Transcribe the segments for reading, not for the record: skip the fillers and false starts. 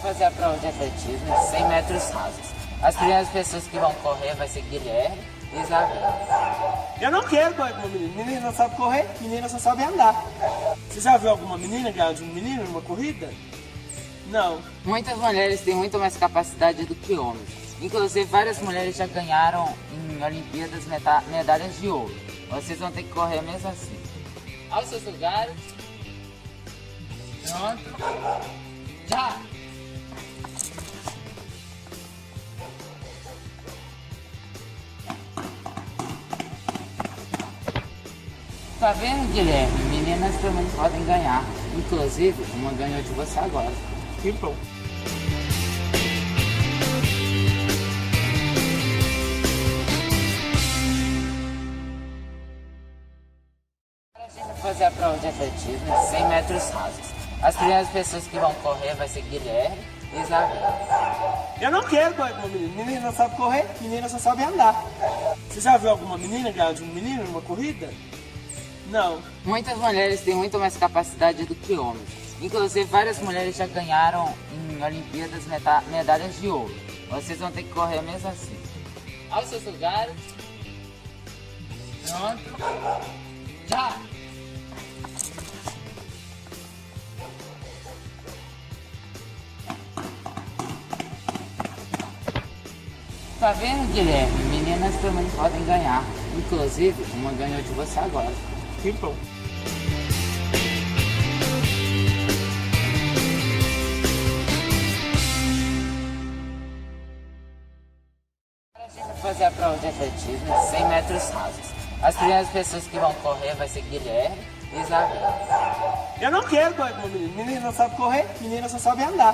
Fazer a prova de atletismo de 100 metros rasos. As primeiras pessoas que vão correr vai ser Guilherme e Isabela. Eu não quero correr com uma menina. Menina não sabe correr, menina só sabe andar. Você já viu alguma menina ganhar de um menino numa corrida? Não. Muitas mulheres têm muito mais capacidade do que homens. Inclusive, várias mulheres já ganharam em Olimpíadas medalhas de ouro. Vocês vão ter que correr mesmo assim. Aos seus lugares. Pronto. Já! Tá vendo, Guilherme? Meninas também podem ganhar. Inclusive, uma ganhou de você agora. Que bom. Agora a gente vai fazer a prova de atletismo de 100 metros rasos. As primeiras pessoas que vão correr vai ser Guilherme e Isabela. Eu não quero correr com uma menina. Menina não sabe correr, menina só sabe andar. Você já viu alguma menina ganhar de um menino numa corrida? Não. Muitas mulheres têm muito mais capacidade do que homens. Inclusive, várias mulheres já ganharam em Olimpíadas medalhas de ouro. Vocês vão ter que correr mesmo assim. Aos seus lugares. Pronto. Já! Tá vendo, Guilherme? Meninas também podem ganhar. Inclusive, uma ganhou de você agora. Que bom. Agora a gente vai fazer a prova de atletismo de 100 metros rasos. As primeiras pessoas que vão correr vai ser Guilherme e Isabela. Eu não quero correr com uma menina. Menina não sabe correr, menina só sabe andar.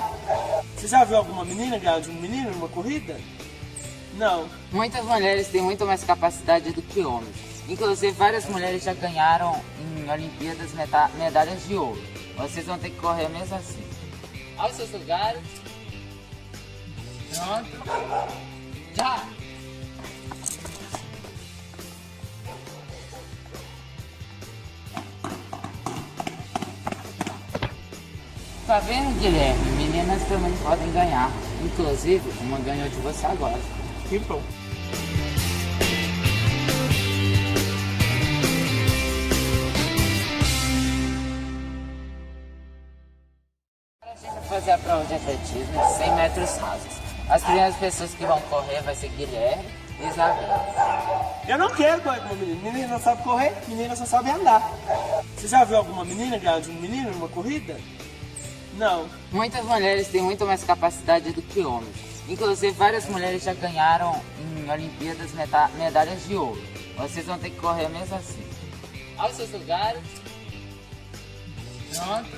Você já viu alguma menina ganhar de um menino numa corrida? Não. Muitas mulheres têm muito mais capacidade do que homens. Inclusive, várias mulheres já ganharam em Olimpíadas medalhas de ouro. Vocês vão ter que correr mesmo assim. Aos seus lugares. Pronto. Já! Tá vendo, Guilherme? Meninas também podem ganhar. Inclusive, uma ganhou de você agora. Que bom. Agora a gente vai fazer a prova de atletismo de 100 metros rasos. As primeiras pessoas que vão correr vai ser Guilherme e Isabela. Eu não quero correr com uma menina. Menina não sabe correr, menina só sabe andar. Você já viu alguma menina ganhar de um menino numa corrida? Não. Muitas mulheres têm muito mais capacidade do que homens. Inclusive, várias mulheres já ganharam em Olimpíadas medalhas de ouro. Vocês vão ter que correr mesmo assim. Aos seus lugares. Pronto.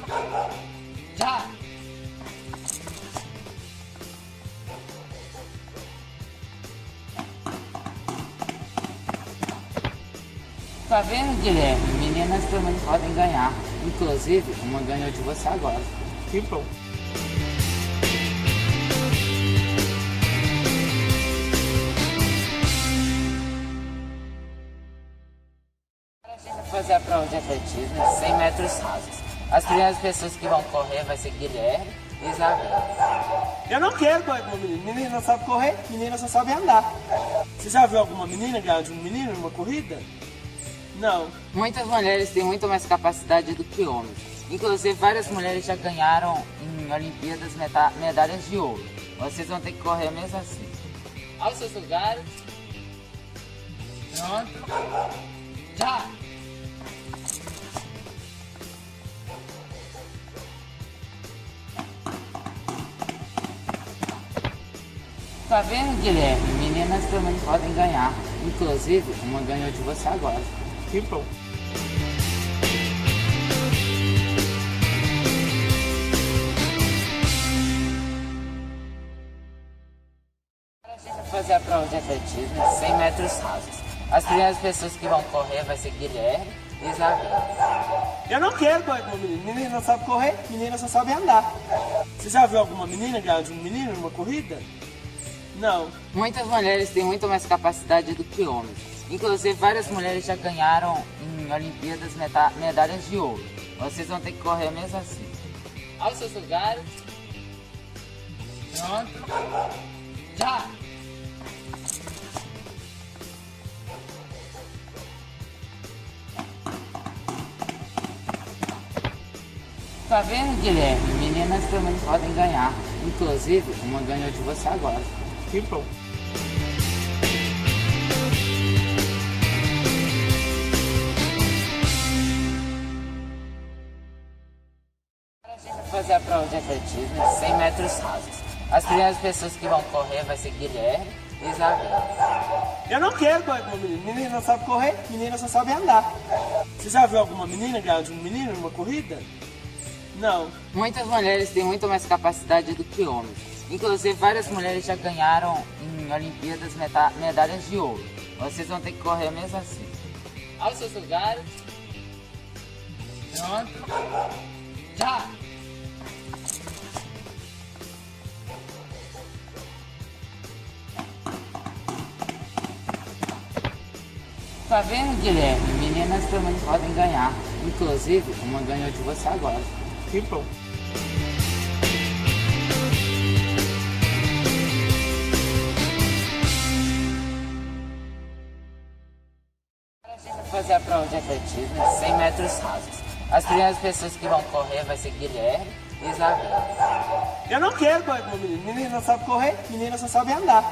Já! Tá vendo, Guilherme? Meninas também podem ganhar. Inclusive, uma ganhou de você agora. Que bom. Agora a gente vai fazer a prova de atletismo de 100 metros rasos. As primeiras pessoas que vão correr vai ser Guilherme e Isabela. Eu não quero correr com uma menina. Menina não sabe correr, menina só sabe andar. Você já viu alguma menina ganhar de um menino numa corrida? Não. Muitas mulheres têm muito mais capacidade do que homens. Inclusive, várias mulheres já ganharam em Olimpíadas medalhas de ouro. Vocês vão ter que correr mesmo assim. Aos seus lugares. Pronto. Já! Tá vendo, Guilherme? Meninas também podem ganhar. Inclusive, uma ganhou de você agora. Que bom. Agora a gente vai fazer a prova de atletismo de 100 metros rasos. As primeiras pessoas que vão correr vai ser Guilherme e Isabela. Eu não quero correr com uma menina. Menina não sabe correr, menina só sabe andar. Você já viu alguma menina ganhar de um menino numa corrida? Não. Muitas mulheres têm muito mais capacidade do que homens. Inclusive, várias mulheres já ganharam em Olimpíadas medalhas de ouro. Vocês vão ter que correr mesmo assim. Aos seus lugares. Pronto. Já! Tá vendo, Guilherme? Meninas também podem ganhar. Inclusive, uma ganhou de você agora. Que bom. A gente vai fazer a prova de atletismo de 100 metros rasos. As primeiras pessoas que vão correr vai ser Guilherme e Isabela. Eu não quero correr com uma menina. Menina não sabe correr, menina só sabe andar. Você já viu alguma menina ganhar de um menino numa corrida? Não. Muitas mulheres têm muito mais capacidade do que homens. Inclusive, várias mulheres já ganharam em Olimpíadas medalhas de ouro. Vocês vão ter que correr mesmo assim. Aos seus lugares. Pronto. Já! Tá vendo, Guilherme? Meninas também podem ganhar. Inclusive, uma ganhou de você agora. Que bom. A gente vai fazer a prova de atletismo de 100 metros rasos. As primeiras pessoas que vão correr vai ser Guilherme e Isabela. Eu não quero correr com uma menina. Menina não sabe correr, menina só sabe andar.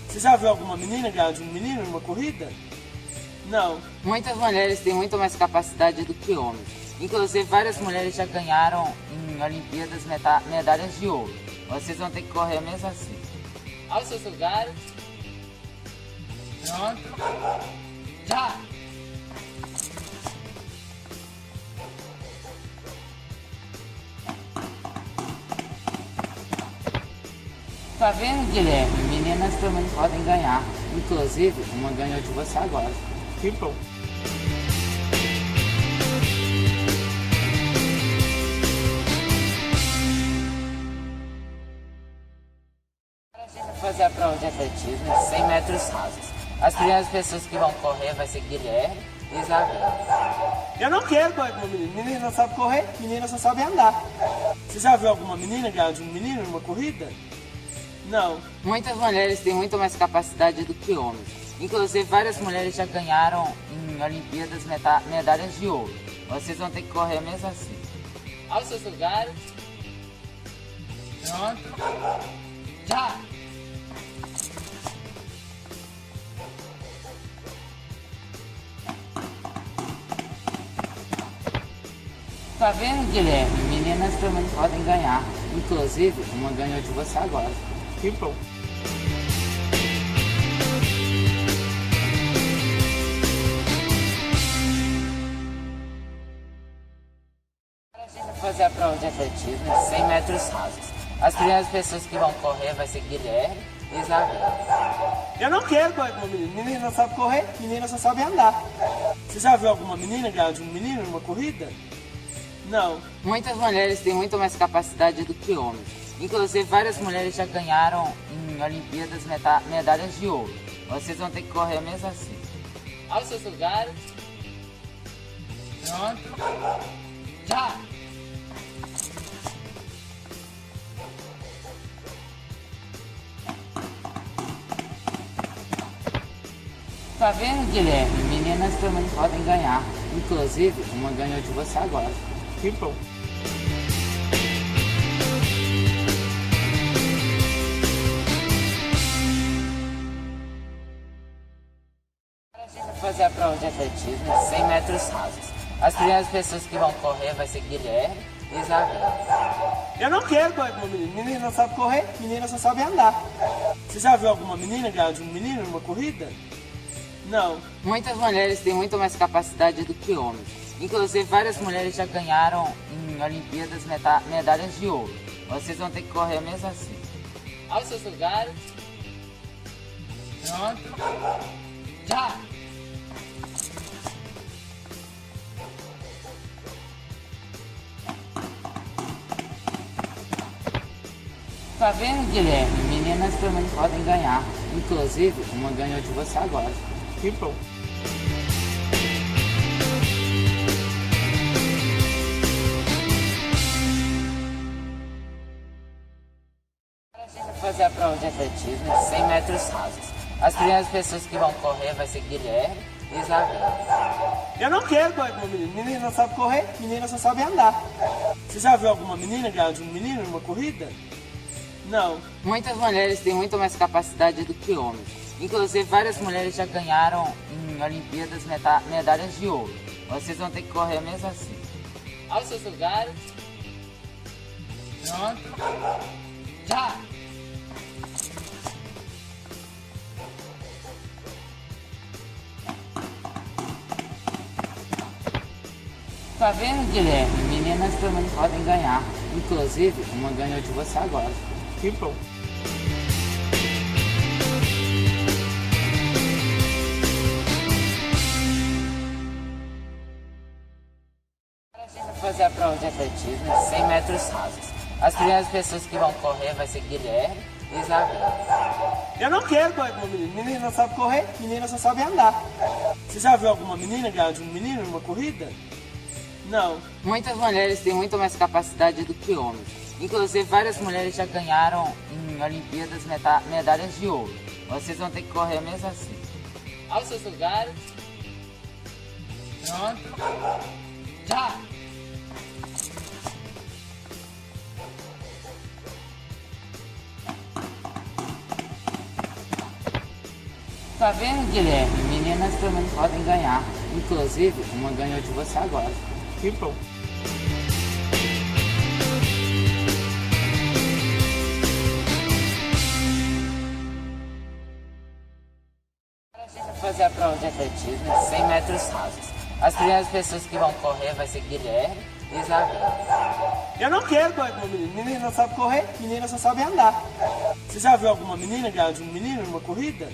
Você já viu alguma menina ganhar de um menino numa corrida? Não. Muitas mulheres têm muito mais capacidade do que homens. Inclusive, várias mulheres já ganharam em Olimpíadas medalhas de ouro. Vocês vão ter que correr mesmo assim. Aos seus lugares. Pronto. Já! Tá vendo, Guilherme? Meninas também podem ganhar. Inclusive, uma ganhou de você agora. Que bom. A gente vai fazer a prova de atletismo de 100 metros rasos. As primeiras pessoas que vão correr vai ser Guilherme e Isabela. Eu não quero correr com uma menina. Menina não sabe correr, menina só sabe andar. Você já viu alguma menina ganhar de um menino numa corrida? Não. Muitas mulheres têm muito mais capacidade do que homens. Inclusive, várias mulheres já ganharam em Olimpíadas medalhas de ouro. Vocês vão ter que correr mesmo assim. Aos seus lugares. Pronto. Já! Tá vendo, Guilherme? Meninas também podem ganhar. Inclusive, uma ganhou de você agora. Que bom. A gente vai fazer a prova de atletismo de 100 metros rasos. As primeiras pessoas que vão correr vai ser Guilherme e Isabela. Eu não quero correr com uma menina. Menina não sabe correr, menina só sabe andar. Você já viu alguma menina ganhar de um menino numa corrida? Não. Muitas mulheres têm muito mais capacidade do que homens. Inclusive, várias mulheres já ganharam em Olimpíadas medalhas de ouro. Vocês vão ter que correr mesmo assim. Aos seus lugares. Pronto. Já! Tá vendo, Guilherme? Meninas também podem ganhar. Inclusive, uma ganhou de você agora. Que bom. A gente vai fazer a prova de atletismo de 100 metros rasos. As primeiras pessoas que vão correr vai ser Guilherme e Isabela. Eu não quero correr com uma menina. Menina não sabe correr, menina só sabe andar. Você já viu alguma menina ganhar de um menino numa corrida? Não. Muitas mulheres têm muito mais capacidade do que homens. Inclusive, várias mulheres já ganharam em Olimpíadas medalhas de ouro. Vocês vão ter que correr mesmo assim. Aos seus lugares. Pronto. Já! Tá vendo, Guilherme? Meninas também podem ganhar. Inclusive, uma ganhou de você agora. Que bom. A A gente vai fazer a prova de atletismo de 100 metros rasos. As primeiras pessoas que vão correr vai ser Guilherme e Isabela. Eu não quero correr com uma menina. Menina não sabe correr, menina só sabe andar. Você já viu alguma menina ganhar de um menino numa corrida? Não. Muitas mulheres têm muito mais capacidade do que homens. Inclusive, várias mulheres já ganharam em Olimpíadas medalhas de ouro. Vocês vão ter que correr mesmo assim. Aos seus lugares. Pronto. Já! Tá vendo, Guilherme? Meninas também podem ganhar. Inclusive, uma ganhou de você agora. Que bom. A gente vai fazer a prova de atletismo de 100 metros rasos. As primeiras pessoas que vão correr vai ser Guilherme e Isabela. Eu não quero correr com uma menina. Menina não sabe correr, menina só sabe andar. Você já viu alguma menina ganhar de um menino numa corrida? Não. Muitas mulheres têm muito mais capacidade do que homens. Inclusive, várias mulheres já ganharam em Olimpíadas medalhas de ouro. Vocês vão ter que correr mesmo assim. Aos seus lugares. Pronto. Já! Tá vendo, Guilherme? Meninas também podem ganhar. Inclusive, uma ganhou de você agora. Que bom. A gente vai fazer a prova de atletismo de 100 metros rasos. As primeiras pessoas que vão correr vai ser Guilherme e Isabela. Eu não quero correr com uma menina. Menina não sabe correr, menina só sabe andar. Você já viu alguma menina ganhar de um menino numa corrida?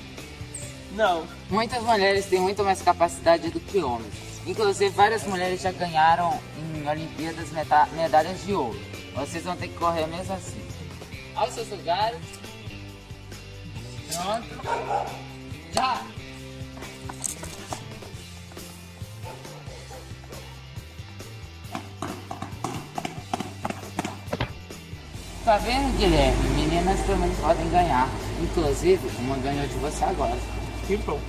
Não. Muitas mulheres têm muito mais capacidade do que homens. Inclusive, várias mulheres já ganharam em Olimpíadas medalhas de ouro. Vocês vão ter que correr mesmo assim. Aos seus lugares. Pronto. Já! Tá vendo, Guilherme? Meninas também podem ganhar. Inclusive, uma ganhou de você agora. Que bom.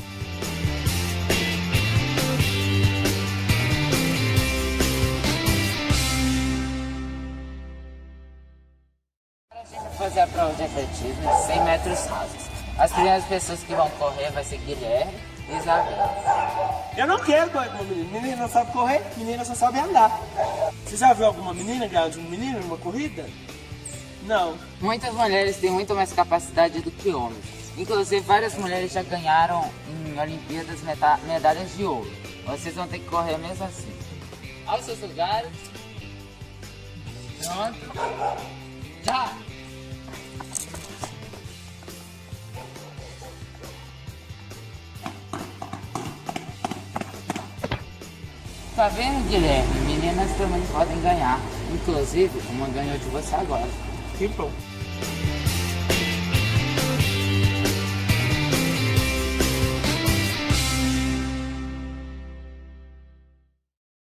A gente vai fazer a prova de atletismo de 100 metros rasos. As primeiras pessoas que vão correr vai ser Guilherme e Isabela. Eu não quero correr com uma menina. Menina não sabe correr, menina só sabe andar. Você já viu alguma menina ganhar de um menino numa corrida? Não. Muitas mulheres têm muito mais capacidade do que homens. Inclusive, várias mulheres já ganharam em Olimpíadas medalhas de ouro. Vocês vão ter que correr mesmo assim. Aos seus lugares. Pronto. Já! Tá vendo, Guilherme? Meninas também podem ganhar. Inclusive, uma ganhou de você agora. Que bom.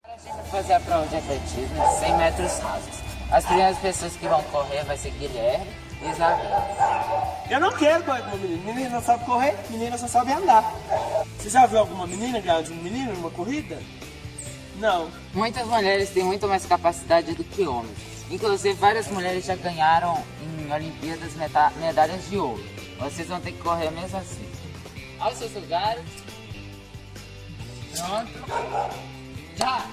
A gente vai fazer a prova de atletismo de 100 metros rasos. As primeiras pessoas que vão correr vai ser Guilherme e Isabela. Eu não quero correr com uma menina. Menina não sabe correr, menina só sabe andar. Você já viu alguma menina ganhar de um menino numa corrida? Não. Muitas mulheres têm muito mais capacidade do que homens. Inclusive, várias mulheres já ganharam em Olimpíadas medalhas de ouro. Vocês vão ter que correr mesmo assim. Aos seus lugares. Pronto. Já!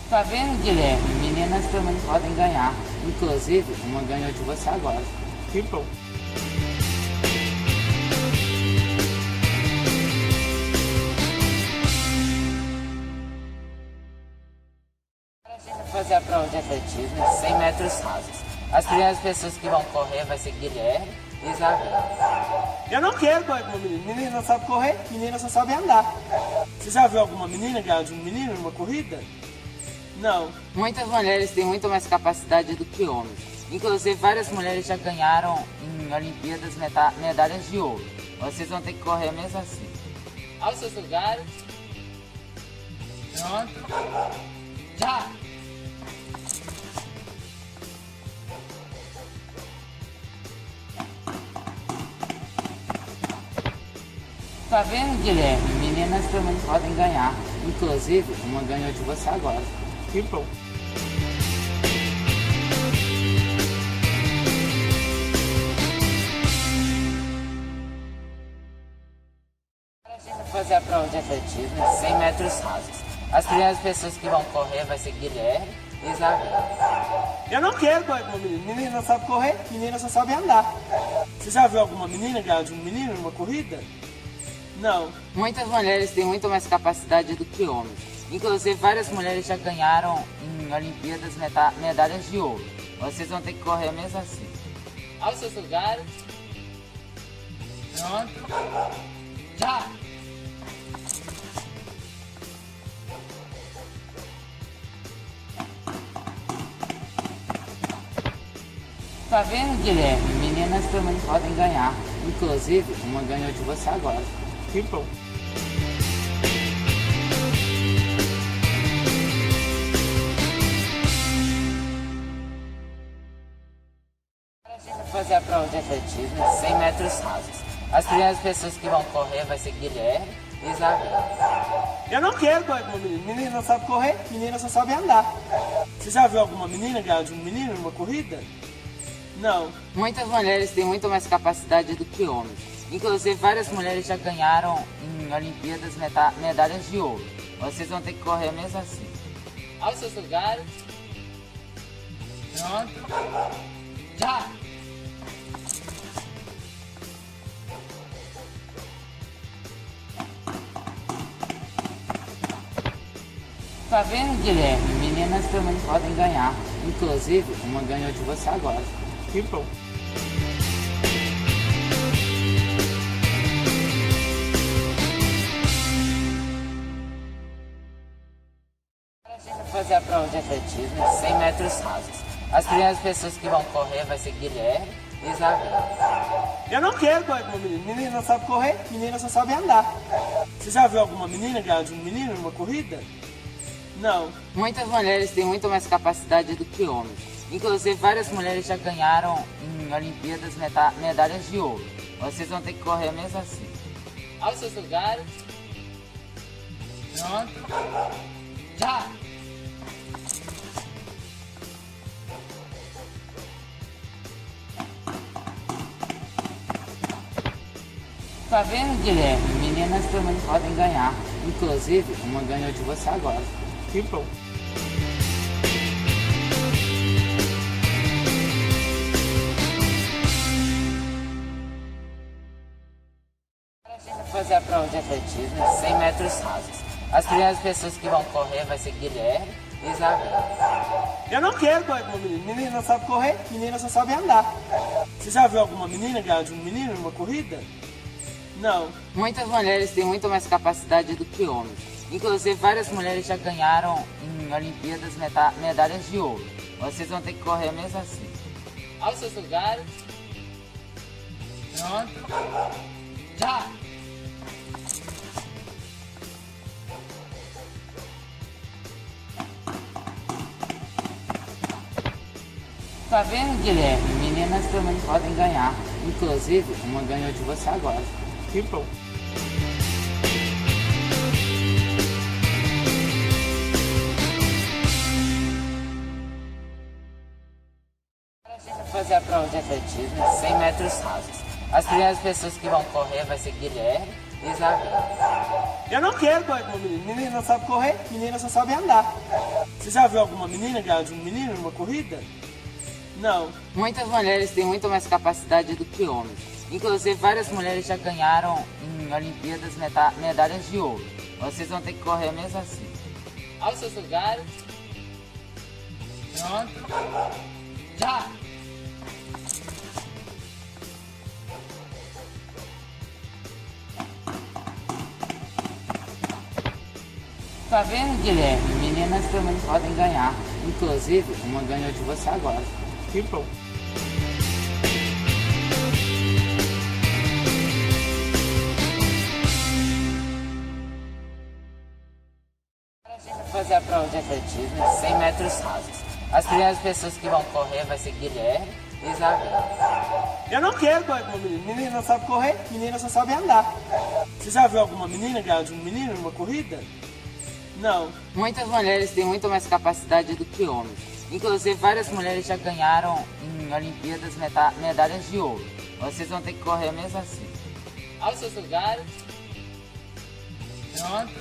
Tá vendo, Guilherme? Meninas também podem ganhar. Inclusive, uma ganhou de você agora. Que bom. A gente vai fazer a prova de atletismo de 100 metros rasos. As primeiras pessoas que vão correr vai ser Guilherme e Isabela. Eu não quero correr com uma menina. Menina não sabe correr, menina só sabe andar. Você já viu alguma menina ganhar de um menino numa corrida? Não. Muitas mulheres têm muito mais capacidade do que homens. Inclusive, várias mulheres já ganharam em Olimpíadas medalhas de ouro. Vocês vão ter que correr mesmo assim. Aos seus lugares. Pronto. Já! Tá vendo, Guilherme? Meninas também podem ganhar. Inclusive, uma ganhou de você agora. Que bom. A gente vai fazer a prova de atletismo 100 metros rasos. As primeiras pessoas que vão correr vai ser Guilherme e Isabela. Eu não quero correr com uma menina. Menina não sabe correr, menina só sabe andar. Você já viu alguma menina ganhar de um menino numa corrida? Não. Muitas mulheres têm muito mais capacidade do que homens. Inclusive, várias mulheres já ganharam em Olimpíadas medalhas de ouro. Vocês vão ter que correr mesmo assim. Aos seus lugares. Pronto. Já! Tá vendo, Guilherme? Meninas também podem ganhar. Inclusive, uma ganhou de você agora. Que bom. A gente vai fazer a prova de atletismo 100 metros rasos. As primeiras pessoas que vão correr vai ser Guilherme e Isabela. Eu não quero correr com uma menina. Menina não sabe correr, menina só sabe andar. Você já viu alguma menina ganhar de um menino numa corrida? Não. Muitas mulheres têm muito mais capacidade do que homens. Inclusive, várias mulheres já ganharam em Olimpíadas medalhas de ouro. Vocês vão ter que correr mesmo assim. Aos seus lugares. Pronto. Já! Tá vendo, Guilherme? Meninas também podem ganhar. Inclusive, uma ganhou de você agora. Que bom. A gente vai fazer a prova de atletismo 100 metros rasos. As primeiras pessoas que vão correr vai ser Guilherme e Isabela. Eu não quero correr com uma menina. Menina não sabe correr, menina só sabe andar. Você já viu alguma menina ganhar de um menino numa corrida? Não. Muitas mulheres têm muito mais capacidade do que homens. Inclusive, várias mulheres já ganharam em Olimpíadas medalhas de ouro. Vocês vão ter que correr mesmo assim. Aos seus lugares. Pronto. Já! Tá vendo, Guilherme? Meninas também podem ganhar. Inclusive, uma ganhou de você agora. Que bom. A gente vai fazer a prova de atletismo 100 metros rasos. As primeiras pessoas que vão correr vai ser Guilherme e Isabela. Eu não quero correr com uma menina. Menina não sabe correr, menina só sabe andar. Você já viu alguma menina ganhar de um menino numa corrida? Não. Muitas mulheres têm muito mais capacidade do que homens. Inclusive, várias mulheres já ganharam em Olimpíadas medalhas de ouro. Vocês vão ter que correr mesmo assim. Aos seus lugares. Pronto. Já! Tá vendo, Guilherme? Meninas também podem ganhar. Inclusive, uma ganhou de você agora. Que bom. A gente vai fazer a prova de atletismo 100 metros rasos. As primeiras pessoas que vão correr vai ser Guilherme e Isabela. Eu não quero correr com uma menina. Menina não sabe correr, menina só sabe andar. Você já viu alguma menina ganhar de um menino numa corrida? Não. Muitas mulheres têm muito mais capacidade do que homens. Inclusive, várias mulheres já ganharam em Olimpíadas medalhas de ouro. Vocês vão ter que correr mesmo assim. Aos seus lugares. Pronto. Já! Tá vendo, Guilherme? Meninas também podem ganhar. Inclusive, uma ganhou de você agora. Que bom. A gente fazer a prova de atletismo de 100 metros rasos. As primeiras pessoas que vão correr vai ser Guilherme e Isabela. Eu não quero correr com uma menina. Menina não sabe correr, menina só sabe andar. Você já viu alguma menina ganhar de um menino numa corrida? Não. Muitas mulheres têm muito mais capacidade do que homens. Inclusive, várias mulheres já ganharam em Olimpíadas medalhas de ouro. Vocês vão ter que correr mesmo assim. Aos seus lugares. Pronto.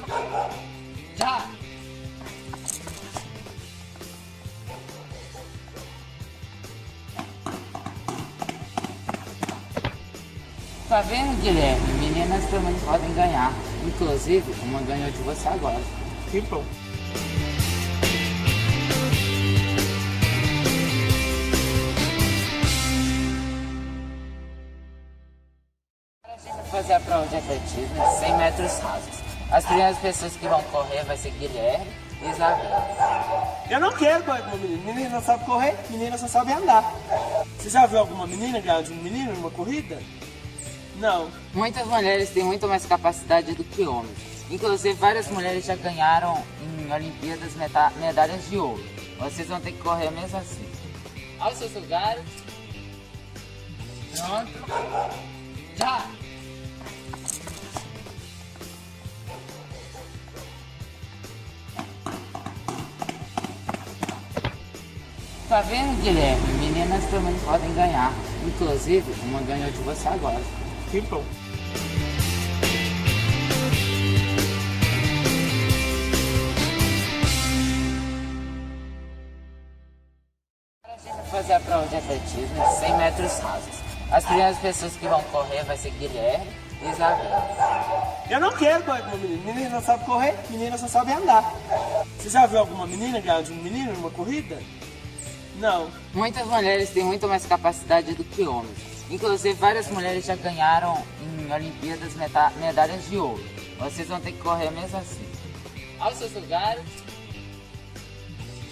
Já! Tá vendo, Guilherme? Meninas também podem ganhar. Inclusive, uma ganhou de você agora. Que bom. Agora a gente vai fazer a prova de atletismo de 100 metros rasos. As primeiras pessoas que vão correr vai ser Guilherme e Isabela. Eu não quero correr com uma menina. Menina não sabe correr, menina só sabe andar. Você já viu alguma menina ganhar de um menino numa corrida? Não. Muitas mulheres têm muito mais capacidade do que homens. Inclusive, várias mulheres já ganharam em Olimpíadas medalhas de ouro. Vocês vão ter que correr mesmo assim. Aos seus lugares. Pronto. Já! Tá vendo, Guilherme? Meninas também podem ganhar. Inclusive, uma ganhou de você agora. Que bom. Agora a gente vai fazer a prova de atletismo de 100 metros rasos. As primeiras pessoas que vão correr vai ser Guilherme e Isabela. Eu não quero correr com uma menina. Menina não sabe correr, menina só sabe andar. Você já viu alguma menina ganhar de um menino numa corrida? Não. Muitas mulheres têm muito mais capacidade do que homens. Inclusive, várias mulheres já ganharam em Olimpíadas medalhas de ouro. Vocês vão ter que correr mesmo assim. Aos seus lugares.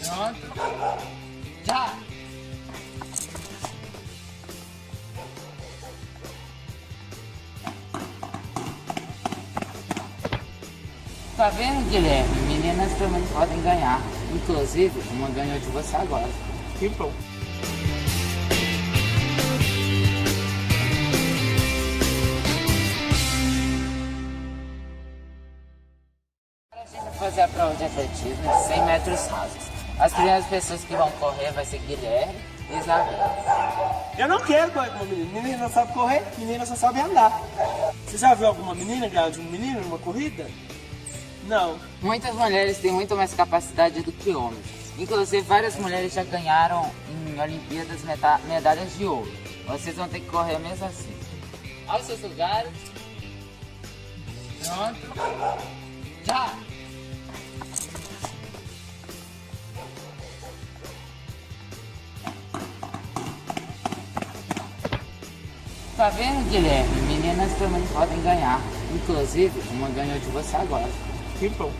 Pronto. Já! Tá vendo, Guilherme? Meninas também podem ganhar. Inclusive, uma ganhou de você agora. Que bom. Agora a gente vai fazer a prova de atletismo de 100 metros rasos. As primeiras pessoas que vão correr vai ser Guilherme e Isabela. Eu não quero correr com uma menina. Menina não sabe correr, menina só sabe andar. Você já viu alguma menina ganhar de um menino numa corrida? Não. Muitas mulheres têm muito mais capacidade do que homens. Inclusive, várias mulheres já ganharam em Olimpíadas medalhas de ouro. Vocês vão ter que correr mesmo assim. Aos seus lugares. Pronto. Já! Tá vendo, Guilherme? Meninas também podem ganhar. Inclusive, uma ganhou de você agora. Que bom.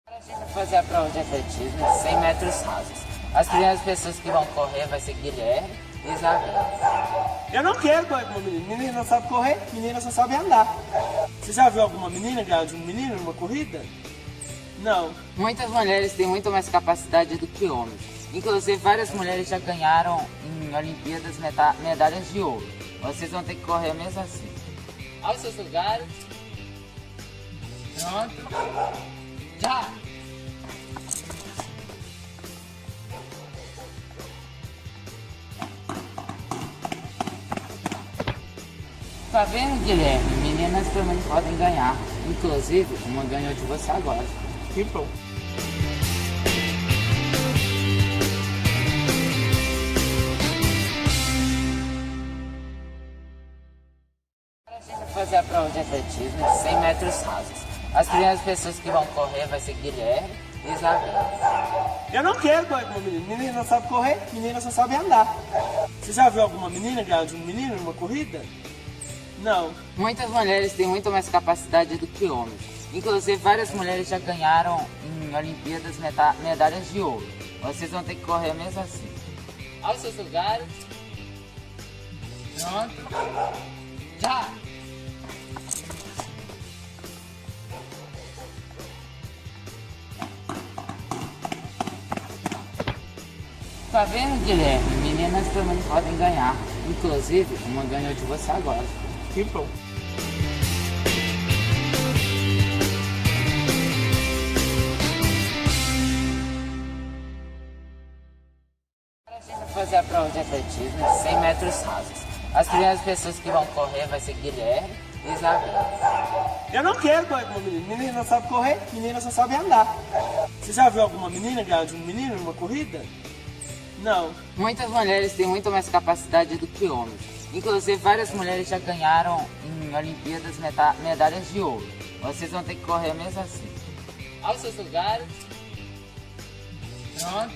Agora a gente vai fazer a prova de atletismo de 100 metros rasos. As primeiras pessoas que vão correr vai ser Guilherme e Isabela. Eu não quero correr com uma menina. Menina não sabe correr, menina só sabe andar. Você já viu alguma menina ganhar de um menino numa corrida? Não. Muitas mulheres têm muito mais capacidade do que homens. Inclusive, várias mulheres já ganharam em Olimpíadas medalhas de ouro. Vocês vão ter que correr mesmo assim. Aos seus lugares. Pronto. Já! Tá vendo, Guilherme? Meninas também podem ganhar. Inclusive, uma ganhou de você agora. Que bom. Agora a gente vai fazer a prova de atletismo de 100 metros rasos. As primeiras pessoas que vão correr vai ser Guilherme e Isabela. Eu não quero correr com uma menina. Menina não sabe correr, menina só sabe andar. Você já viu alguma menina ganhar de um menino numa corrida? Não. Muitas mulheres têm muito mais capacidade do que homens. Inclusive, várias mulheres já ganharam em Olimpíadas medalhas de ouro. Vocês vão ter que correr mesmo assim. Aos seus lugares. Pronto. Já! Tá vendo, Guilherme? Meninas também podem ganhar. Inclusive, uma ganhou de você agora. Que bom. A gente vai fazer a prova de atletismo de 100 metros rasos. As primeiras pessoas que vão correr vai ser Guilherme e Isabela. Eu não quero correr com uma menina. Menina não sabe correr, menina só sabe andar. Você já viu alguma menina ganhar de um menino numa corrida? Não. Muitas mulheres têm muito mais capacidade do que homens. Inclusive, várias mulheres já ganharam em Olimpíadas medalhas de ouro. Vocês vão ter que correr mesmo assim. Aos seus lugares. Pronto.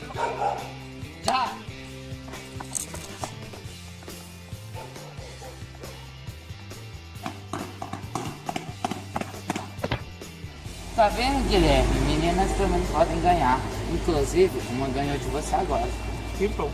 Já! Tá vendo, Guilherme? Meninas também podem ganhar. Inclusive, uma ganhou de você agora. Que bom.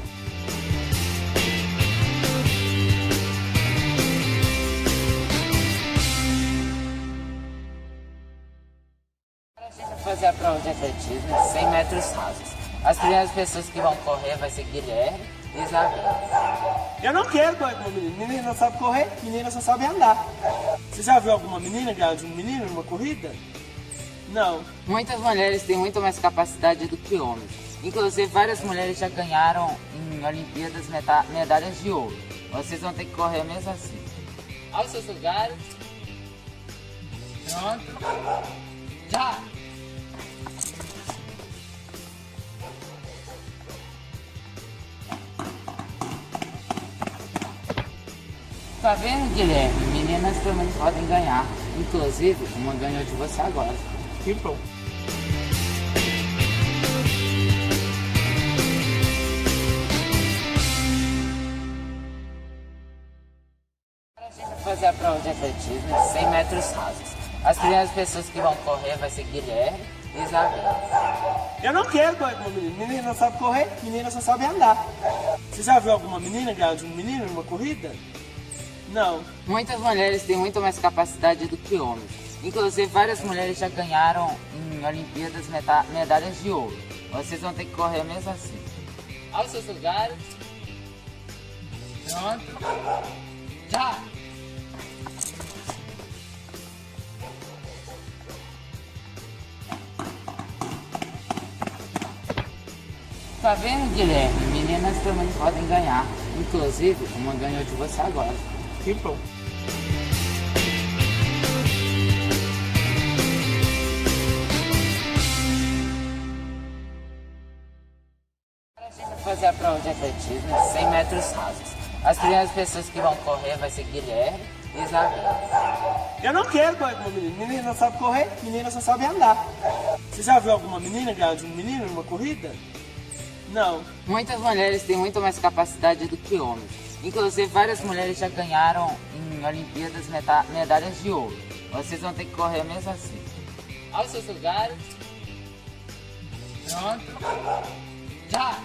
A gente vai fazer a prova de atletismo de 100 metros rasos. As primeiras pessoas que vão correr vai ser Guilherme e Isabela. Eu não quero correr com uma menina. Menina não sabe correr, menina só sabe andar. Você já viu alguma menina ganhar de um menino numa corrida? Não. Muitas mulheres têm muito mais capacidade do que homens. Inclusive, várias mulheres já ganharam em Olimpíadas medalhas de ouro. Vocês vão ter que correr mesmo assim. Aos seus lugares. Pronto. Já! Tá vendo, Guilherme? Meninas também podem ganhar. Inclusive, uma ganhou de você agora. Que bom. A gente vai fazer a prova de atletismo de 100 metros rasos. As primeiras pessoas que vão correr vai ser Guilherme e Isabela. Eu não quero correr com uma menina. Menina não sabe correr, menina só sabe andar. Você já viu alguma menina ganhar de um menino numa corrida? Não. Muitas mulheres têm muito mais capacidade do que homens. Inclusive, várias mulheres já ganharam em Olimpíadas medalhas de ouro. Vocês vão ter que correr mesmo assim. Aos seus lugares. Pronto. Já! Tá vendo, Guilherme? Meninas também podem ganhar. Inclusive, uma ganhou de você agora. Que bom. A gente vai fazer a prova de atletismo de 100 metros rasos. As primeiras pessoas que vão correr vai ser Guilherme e Isabela. Eu não quero correr com uma menina. Menina não sabe correr, menina só sabe andar. Você já viu alguma menina ganhar de um menino numa corrida? Não. Muitas mulheres têm muito mais capacidade do que homens. Inclusive, várias mulheres já ganharam em Olimpíadas medalhas de ouro. Vocês vão ter que correr mesmo assim. Aos seus lugares. Pronto. Já!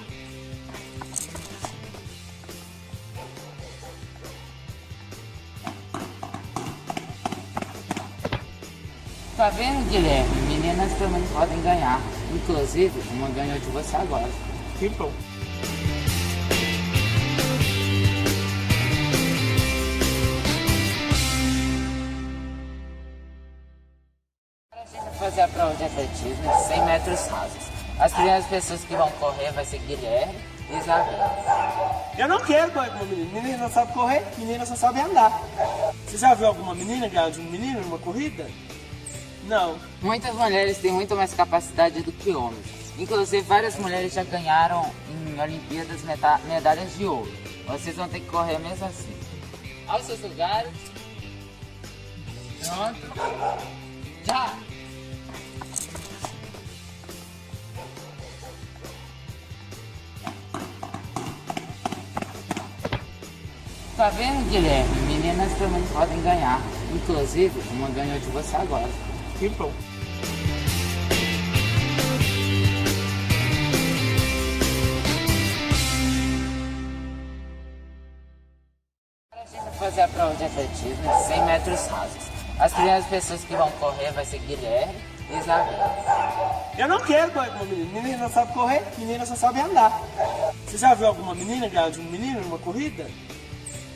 Tá vendo, Guilherme? Meninas também podem ganhar. Inclusive, uma ganhou de você agora. Que bom. A gente vai fazer a prova de atletismo de 100 metros rasos. As primeiras pessoas que vão correr vai ser Guilherme e Isabela. Eu não quero correr com uma menina. Menina não sabe correr, menina só sabe andar. Você já viu alguma menina ganhar de um menino numa corrida? Não. Muitas mulheres têm muito mais capacidade do que homens. Inclusive, várias mulheres já ganharam em Olimpíadas medalhas de ouro. Vocês vão ter que correr mesmo assim. Aos seus lugares. Pronto. Já! Tá vendo, Guilherme? Meninas também podem ganhar. Inclusive, uma ganhou de você agora. Que bom. A gente fazer a prova de atletismo de 100 metros rasos. As primeiras pessoas que vão correr vai ser Guilherme e Isabela. Eu não quero correr com uma menina. Menina não sabe correr, menina só sabe andar. Você já viu alguma menina ganhar de um menino numa corrida?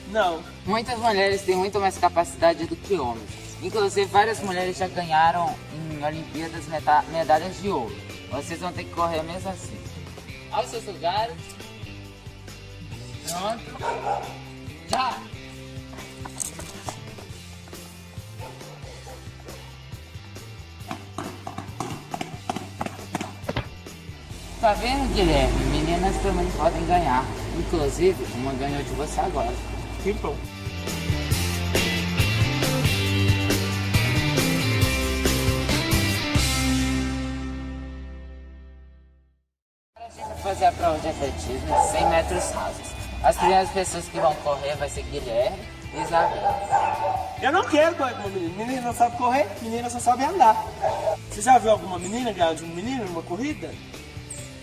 Não. Muitas mulheres têm muito mais capacidade do que homens. Inclusive, várias mulheres já ganharam em Olimpíadas medalhas de ouro. Vocês vão ter que correr mesmo assim. Aos seus lugares. Pronto. Já! Tá vendo, Guilherme? Meninas também podem ganhar. Inclusive, uma ganhou de você agora. Que bom. Agora a gente vai fazer a prova de atletismo de 100 metros rasos. As primeiras pessoas que vão correr vai ser Guilherme e Isabela. Eu não quero correr com uma menina. Menina não sabe correr, menina só sabe andar. Você já viu alguma menina ganhar de um menino numa corrida?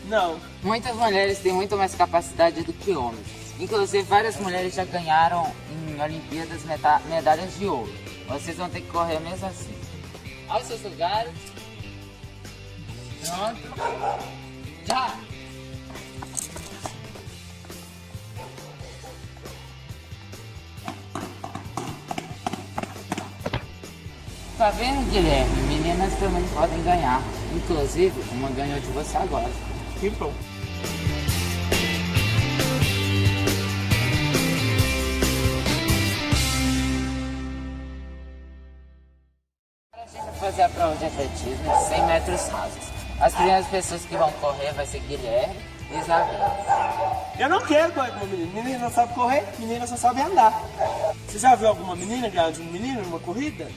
Não. Muitas mulheres têm muito mais capacidade do que homens. Inclusive, várias mulheres já ganharam em Olimpíadas medalhas de ouro. Vocês vão ter que correr mesmo assim. Aos seus lugares. Pronto. Já! Tá vendo, Guilherme? Meninas também podem ganhar. Inclusive, uma ganhou de você agora. Que bom. Agora a gente vai fazer a prova de atletismo de 100 metros rasos. As primeiras pessoas que vão correr vai ser Guilherme e Isabela. Eu não quero correr com uma menina. Menina não sabe correr, menina só sabe andar. Você já viu alguma menina ganhar de um menino numa corrida?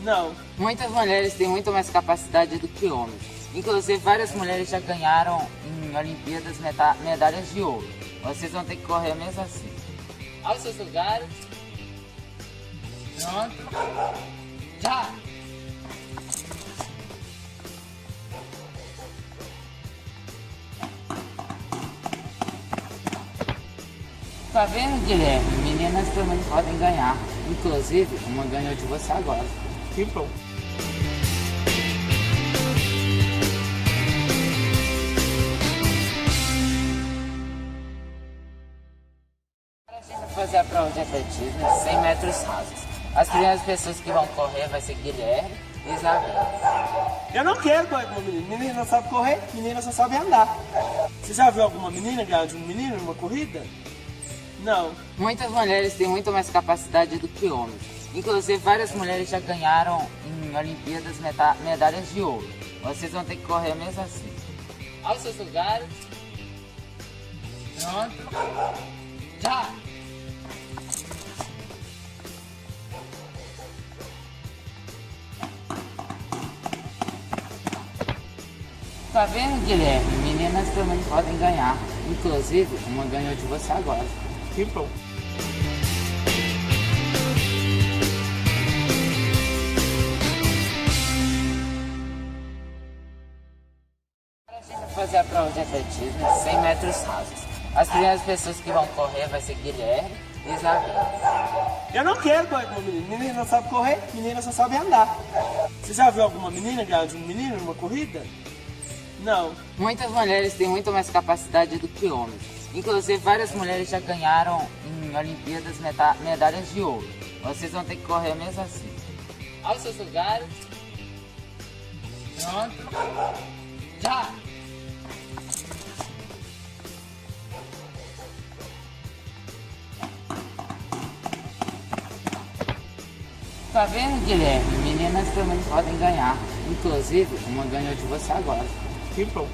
Não. Muitas mulheres têm muito mais capacidade do que homens. Inclusive, várias mulheres já ganharam em Olimpíadas medalhas de ouro. Vocês vão ter que correr mesmo assim. Aos seus lugares. Pronto. Já! Tá vendo, Guilherme? Meninas também podem ganhar. Inclusive, uma ganhou de você agora. Que bom. Agora a gente vai fazer a prova de atletismo de 100 metros rasos. As primeiras pessoas que vão correr vai ser Guilherme e Isabela. Eu não quero correr com uma menina. Menina não sabe correr, menina só sabe andar. Você já viu alguma menina ganhar de um menino numa corrida? Não. Muitas mulheres têm muito mais capacidade do que homens. Inclusive, várias mulheres já ganharam em Olimpíadas medalhas de ouro. Vocês vão ter que correr mesmo assim. Aos seus lugares. Pronto. Já! Tá vendo, Guilherme? Meninas também podem ganhar. Inclusive, uma ganhou de você agora. Que bom. Agora a gente vai fazer a prova de atletismo de 100 metros rasos. As primeiras pessoas que vão correr vai ser Guilherme e Isabela. Eu não quero correr com uma menina. Menina não sabe correr, menina só sabe andar. Você já viu alguma menina ganhar de um menino numa corrida? Não. Muitas mulheres têm muito mais capacidade do que homens. Inclusive, várias mulheres já ganharam em Olimpíadas medalhas de ouro. Vocês vão ter que correr mesmo assim. Aos seus lugares. Pronto. Já! Tá vendo, Guilherme? Meninas também podem ganhar. Inclusive, uma ganhou de você agora. Que bom.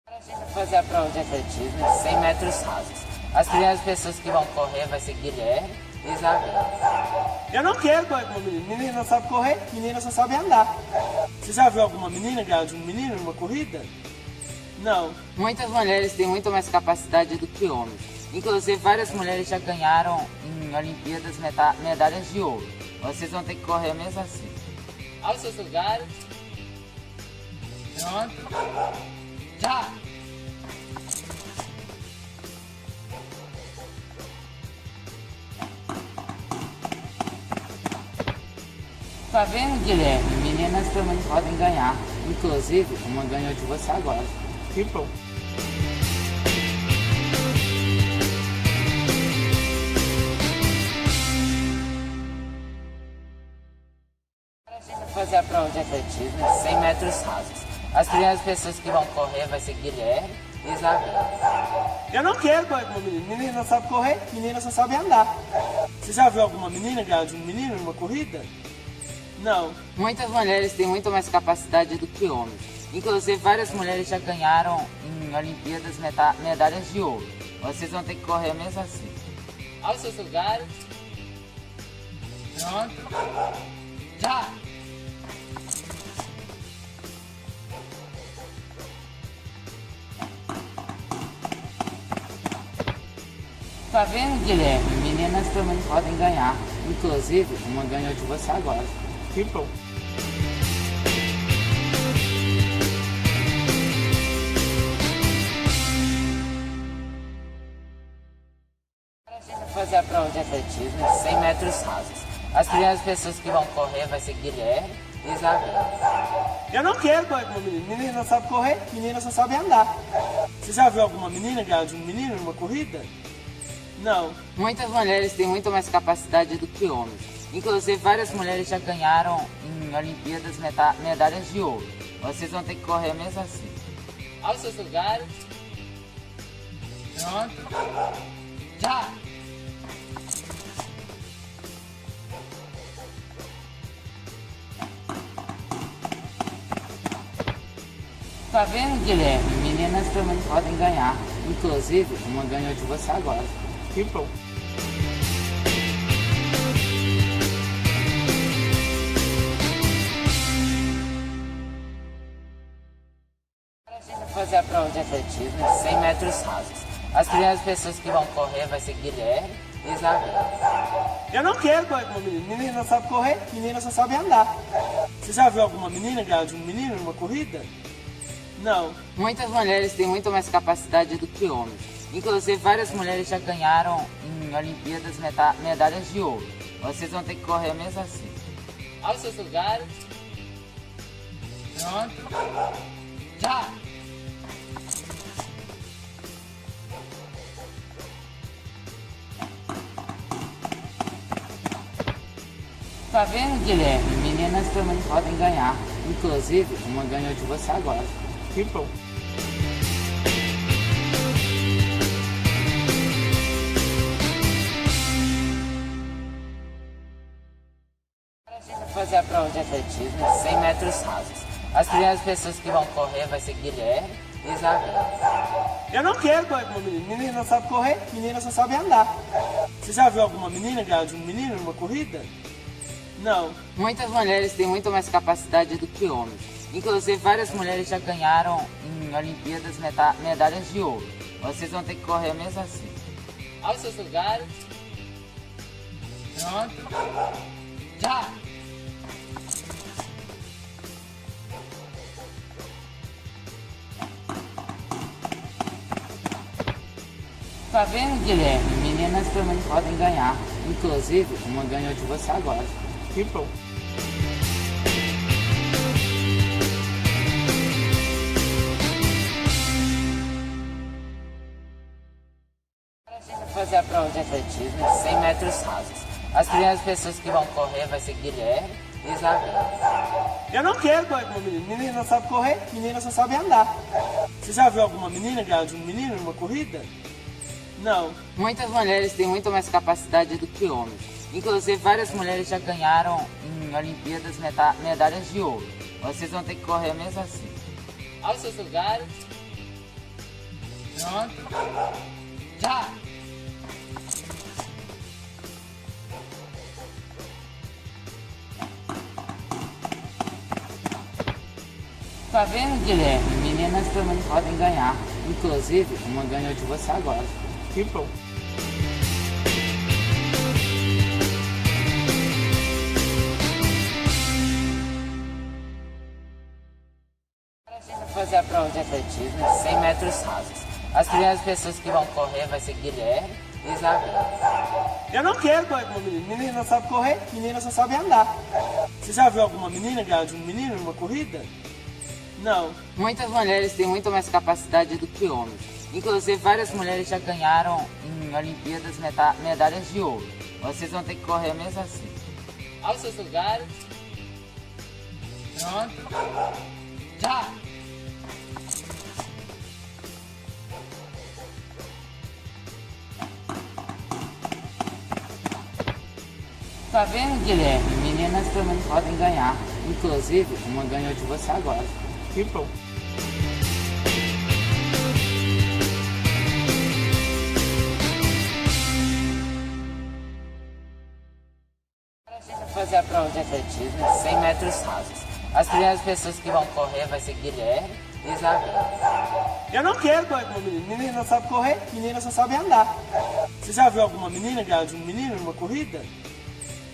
Agora a gente vai fazer a prova de atletismo de 100 metros rasos. As primeiras pessoas que vão correr vai ser Guilherme e Isabela. Eu não quero correr com uma menina. Menina não sabe correr, menina só sabe andar. Você já viu alguma menina ganhar de um menino numa corrida? Não. Muitas mulheres têm muito mais capacidade do que homens. Inclusive, várias mulheres já ganharam em Olimpíadas medalhas de ouro. Vocês vão ter que correr mesmo assim. Aos seus lugares. Pronto. Já! Tá vendo, Guilherme? Meninas também podem ganhar. Inclusive, uma ganhou de você agora. Que bom. A gente vai fazer a prova de atletismo 100 metros rasos. As primeiras pessoas que vão correr vai ser Guilherme e Isabela. Eu não quero correr com uma menina. Menina não sabe correr, menina só sabe andar. Você já viu alguma menina ganhar de um menino numa corrida? Não. Muitas mulheres têm muito mais capacidade do que homens. Inclusive, várias mulheres já ganharam em Olimpíadas medalhas de ouro. Vocês vão ter que correr mesmo assim. Aos seus lugares. Pronto. Já! Tá vendo, Guilherme? Meninas também podem ganhar. Inclusive, uma ganhou de você agora. Que bom. A gente vai fazer a prova de atletismo 100 metros rasos. As primeiras pessoas que vão correr vai ser Guilherme e Isabela. Eu não quero correr com uma menina. Menina não sabe correr, menina só sabe andar. Você já viu alguma menina ganhar de um menino numa corrida? Não. Muitas mulheres têm muito mais capacidade do que homens. Inclusive, várias mulheres já ganharam em Olimpíadas medalhas de ouro. Vocês vão ter que correr mesmo assim. Aos seus lugares. Pronto. Já! Tá vendo, Guilherme? Meninas também podem ganhar. Inclusive, uma ganhou de você agora. Que bom. A gente vai fazer a prova de atletismo 100 metros rasos. As primeiras pessoas que vão correr vai ser Guilherme e Isabela. Eu não quero correr com uma menina. Menina não sabe correr, menina só sabe andar. Você já viu alguma menina ganhar de um menino numa corrida? Não. Muitas mulheres têm muito mais capacidade do que homens. Inclusive, várias mulheres já ganharam em Olimpíadas medalhas de ouro. Vocês vão ter que correr mesmo assim. Aos seus lugares. Pronto. Já! Tá vendo, Guilherme? Meninas também podem ganhar. Inclusive, uma ganhou de você agora. Que bom. A gente vai fazer a prova de atletismo 100 metros rasos. As primeiras pessoas que vão correr vai ser Guilherme e Isabela. Eu não quero correr com uma menina. Menina não sabe correr, menina só sabe andar. Você já viu alguma menina ganhar de um menino numa corrida? Não. Muitas mulheres têm muito mais capacidade do que homens. Inclusive, várias mulheres já ganharam em Olimpíadas medalhas de ouro. Vocês vão ter que correr mesmo assim. Aos seus lugares. Pronto. Já! Tá vendo, Guilherme? Meninas também podem ganhar. Inclusive, uma ganhou de você agora. Que bom. A gente vai fazer a prova de atletismo 100 metros rasos. As primeiras pessoas que vão correr vai ser Guilherme e Isabela. Eu não quero correr com uma menina. Menina não sabe correr, menina só sabe andar. Você já viu alguma menina ganhar de um menino numa corrida? Não. Muitas mulheres têm muito mais capacidade do que homens. Inclusive, várias mulheres já ganharam em Olimpíadas medalhas de ouro. Vocês vão ter que correr mesmo assim. Aos seus lugares. Pronto. Já! Tá vendo, Guilherme? Meninas também podem ganhar. Inclusive, uma ganhou de você agora. Que bom. A gente fazer a prova de atletismo de 100 metros rasos. As primeiras pessoas que vão correr vai ser Guilherme e Isabela. Eu não quero correr com uma menina. Menina não sabe correr, menina só sabe andar. Você já viu alguma menina ganhar de um menino numa corrida? Não. Muitas mulheres têm muito mais capacidade do que homens. Inclusive, várias mulheres já ganharam em Olimpíadas medalhas de ouro. Vocês vão ter que correr mesmo assim. Aos seus lugares. Pronto. Já! Tá vendo, Guilherme? Meninas também podem ganhar. Inclusive, uma ganhou de você agora. Que bom. Agora a gente vai fazer a prova de atletismo de 100 metros rasos. As primeiras pessoas que vão correr vai ser Guilherme e Isabela. Eu não quero correr com uma menina. Menina não sabe correr, menina só sabe andar. Você já viu alguma menina ganhar de um menino numa corrida?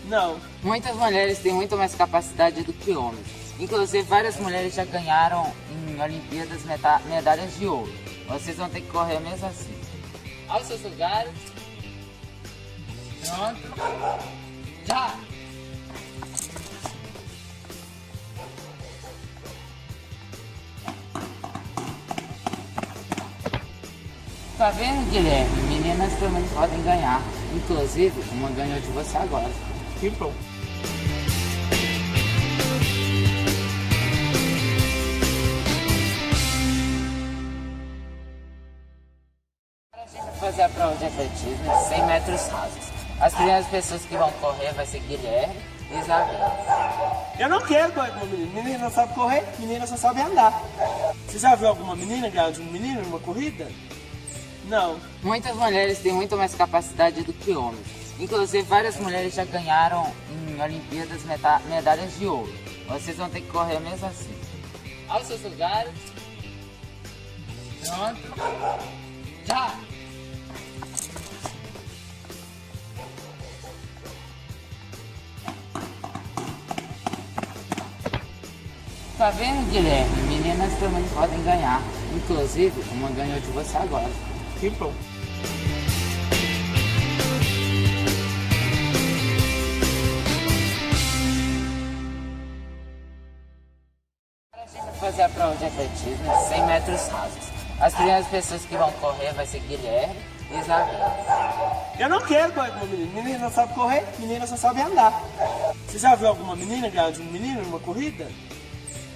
Não. Muitas mulheres têm muito mais capacidade do que homens. Inclusive, várias mulheres já ganharam em Olimpíadas medalhas de ouro. Vocês vão ter que correr mesmo assim. Aos seus lugares. Pronto. Já! Tá vendo, Guilherme? Meninas também podem ganhar. Inclusive, uma ganhou de você agora. Que bom. Agora a gente vai fazer a prova de atletismo de 100 metros rasos. As primeiras pessoas que vão correr vai ser Guilherme e Isabela. Eu não quero correr com uma menina. Menina não sabe correr, menina só sabe andar. Você já viu alguma menina ganhar de um menino numa corrida? Não. Muitas mulheres têm muito mais capacidade do que homens. Inclusive, várias mulheres já ganharam em Olimpíadas medalhas de ouro. Vocês vão ter que correr mesmo assim. Aos seus lugares. Pronto. Já! Tá vendo, Guilherme? Meninas também podem ganhar. Inclusive, uma ganhou de você agora. Que bom. Agora a gente vai fazer a prova de atletismo de 100 metros rasos. As primeiras pessoas que vão correr vai ser Guilherme e Isabela. Eu não quero correr com uma menina. Menina não sabe correr, menina só sabe andar. Você já viu alguma menina ganhar de um menino numa corrida?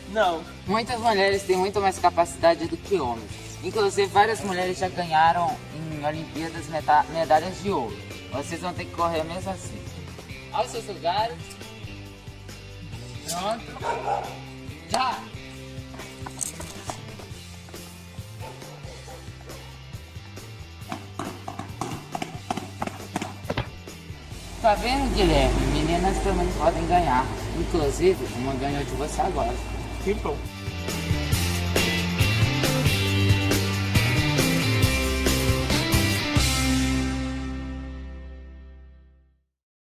Não. Muitas mulheres têm muito mais capacidade do que homens. Inclusive, várias mulheres já ganharam em Olimpíadas medalhas de ouro. Vocês vão ter que correr mesmo assim. Aos seus lugares. Pronto. Já! Tá vendo, Guilherme? Meninas também podem ganhar. Inclusive, uma ganhou de você agora. Que bom.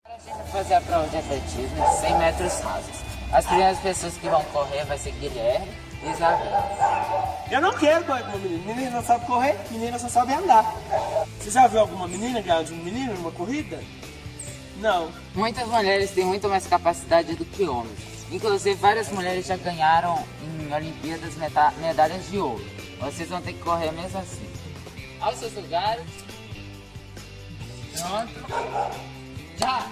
Agora a gente vai fazer a prova de atletismo de 100 metros rasos. As primeiras pessoas que vão correr vai ser Guilherme e Isabela. Eu não quero correr com uma menina. Menina não sabe correr, menina só sabe andar. Você já viu alguma menina ganhar de um menino numa corrida? Não. Muitas mulheres têm muito mais capacidade do que homens. Inclusive, várias mulheres já ganharam em Olimpíadas medalhas de ouro. Vocês vão ter que correr mesmo assim. Aos seus lugares. Pronto. Já!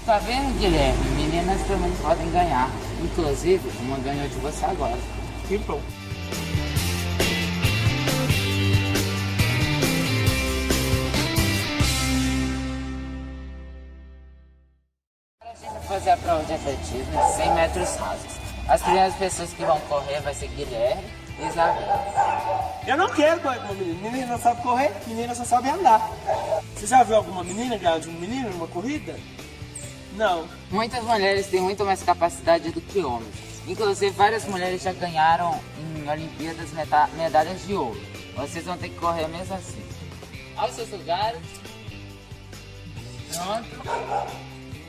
Tá vendo, Guilherme? Meninas também podem ganhar. Inclusive, uma ganhou de você agora. Que bom. Agora a gente vai fazer a prova de atletismo de 100 metros rasos. As primeiras pessoas que vão correr vai ser Guilherme e Isabela. Eu não quero correr com uma menina. Menina não sabe correr, menina só sabe andar. Você já viu alguma menina ganhar de um menino numa corrida? Não. Muitas mulheres têm muito mais capacidade do que homens. Inclusive, várias mulheres já ganharam em Olimpíadas medalhas de ouro. Vocês vão ter que correr mesmo assim. Aos seus lugares. Pronto.